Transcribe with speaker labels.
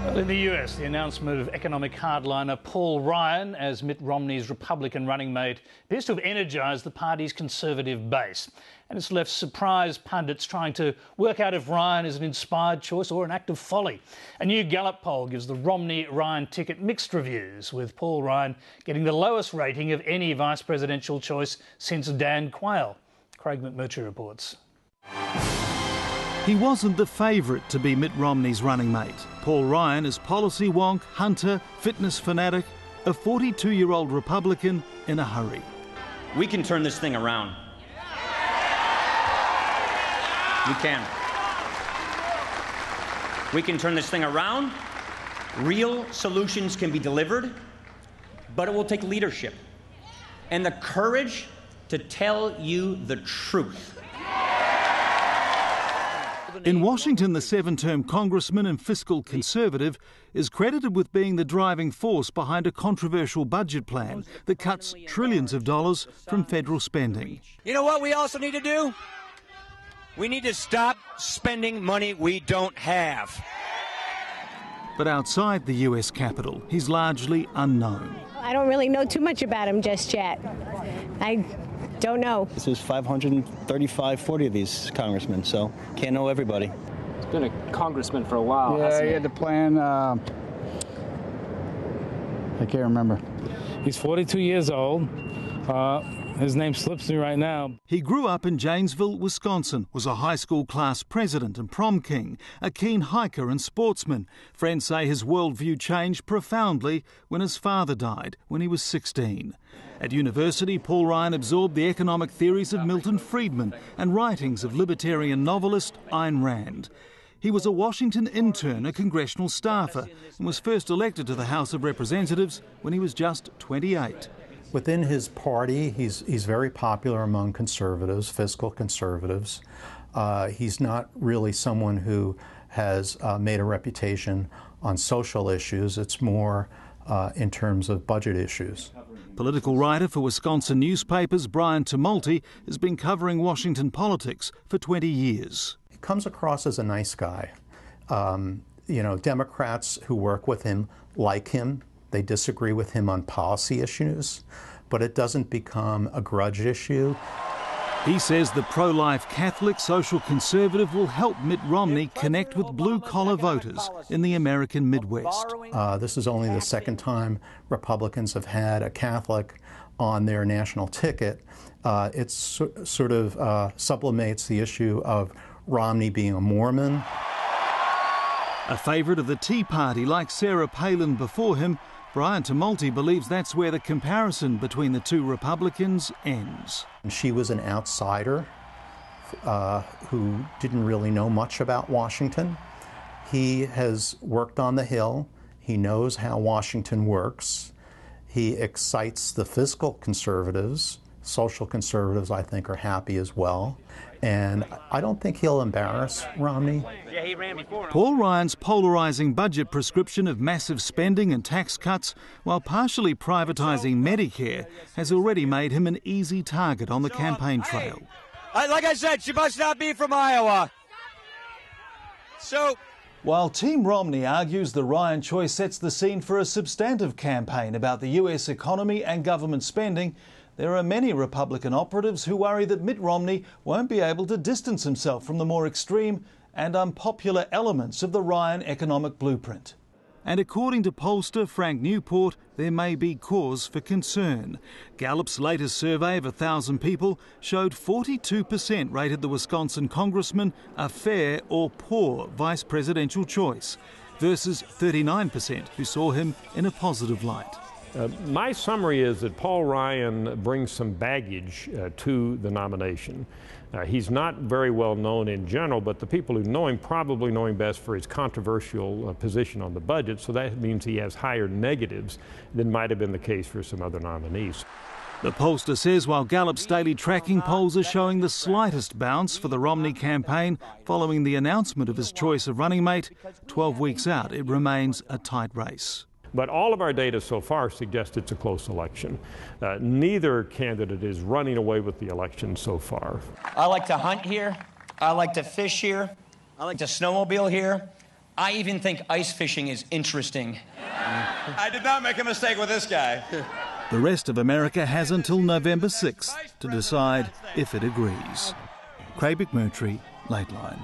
Speaker 1: Well, in the US, the announcement of economic hardliner Paul Ryan as Mitt Romney's Republican running mate appears to have energised the party's conservative base. And it's left surprised pundits trying to work out if Ryan is an inspired choice or an act of folly. A new Gallup poll gives the Romney-Ryan ticket mixed reviews, with Paul Ryan getting the lowest rating of any vice presidential choice since Dan Quayle. Craig McMurtry reports.
Speaker 2: He wasn't the favourite to be Mitt Romney's running mate. Paul Ryan is policy wonk, hunter, fitness fanatic, a 42-year-old Republican in a hurry.
Speaker 3: We can turn this thing around. We can. We can turn this thing around. Real solutions can be delivered, but it will take leadership and the courage to tell you the truth.
Speaker 2: In Washington, the seven-term congressman and fiscal conservative is credited with being the driving force behind a controversial budget plan that cuts trillions of dollars from federal spending.
Speaker 4: You know what we also need to do? We need to stop spending money we don't have.
Speaker 2: But outside the US Capitol, he's largely unknown.
Speaker 5: I don't really know too much about him just yet. I don't know.
Speaker 6: This is 535, 40 of these congressmen, so can't know everybody.
Speaker 7: He's been a congressman for a while,
Speaker 8: yeah,
Speaker 7: hasn't
Speaker 8: he
Speaker 7: he?
Speaker 8: had the plan. I can't remember.
Speaker 9: He's 42 years old. His name slips me right now.
Speaker 2: He grew up in Janesville, Wisconsin, was a high school class president and prom king, a keen hiker and sportsman. Friends say his worldview changed profoundly when his father died when he was 16. At university, Paul Ryan absorbed the economic theories of Milton Friedman and writings of libertarian novelist Ayn Rand. He was a Washington intern, a congressional staffer, and was first elected to the House of Representatives when he was just 28.
Speaker 10: Within his party, he's very popular among conservatives, fiscal conservatives. He's not really someone who has made a reputation on social issues. It's more in terms of budget issues.
Speaker 2: Political writer for Wisconsin newspapers Brian Tumulty has been covering Washington politics for 20 years.
Speaker 10: He comes across as a nice guy. Democrats who work with him like him. They disagree with him on policy issues, but it doesn't become a grudge issue.
Speaker 2: He says the pro-life Catholic social conservative will help Mitt Romney connect with blue-collar voters in the American Midwest.
Speaker 10: This is only the second time Republicans have had a Catholic on their national ticket. It sort of sublimates the issue of Romney being a Mormon.
Speaker 2: A favourite of the Tea Party like Sarah Palin before him, Brian Tumulty believes that's where the comparison between the two Republicans ends.
Speaker 10: She was an outsider who didn't really know much about Washington. He has worked on the Hill. He knows how Washington works. He excites the fiscal conservatives. Social conservatives, I think, are happy as well. And I don't think he'll embarrass Romney.
Speaker 2: Paul Ryan's polarising budget prescription of massive spending and tax cuts while partially privatising Medicare has already made him an easy target on the campaign trail.
Speaker 4: Like I said, she must not be from Iowa. So,
Speaker 2: while Team Romney argues the Ryan choice sets the scene for a substantive campaign about the US economy and government spending, there are many Republican operatives who worry that Mitt Romney won't be able to distance himself from the more extreme and unpopular elements of the Ryan economic blueprint. And according to pollster Frank Newport, there may be cause for concern. Gallup's latest survey of 1,000 people showed 42% rated the Wisconsin congressman a fair or poor vice presidential choice, versus 39% who saw him in a positive light.
Speaker 11: My summary is that Paul Ryan brings some baggage to the nomination. He's not very well known in general, but the people who know him probably know him best for his controversial position on the budget, so that means he has higher negatives than might have been the case for some other nominees.
Speaker 2: The pollster says while Gallup's daily tracking polls are showing the slightest bounce for the Romney campaign following the announcement of his choice of running mate, 12 weeks out it remains a tight race.
Speaker 11: But all of our data so far suggests it's a close election. Neither candidate is running away with the election so far.
Speaker 4: I like to hunt here. I like to fish here. I like to snowmobile here.
Speaker 3: I even think ice fishing is interesting.
Speaker 12: I did not make a mistake with this guy.
Speaker 2: The rest of America has until November 6th to decide if it agrees. Craig McMurtry, Lateline.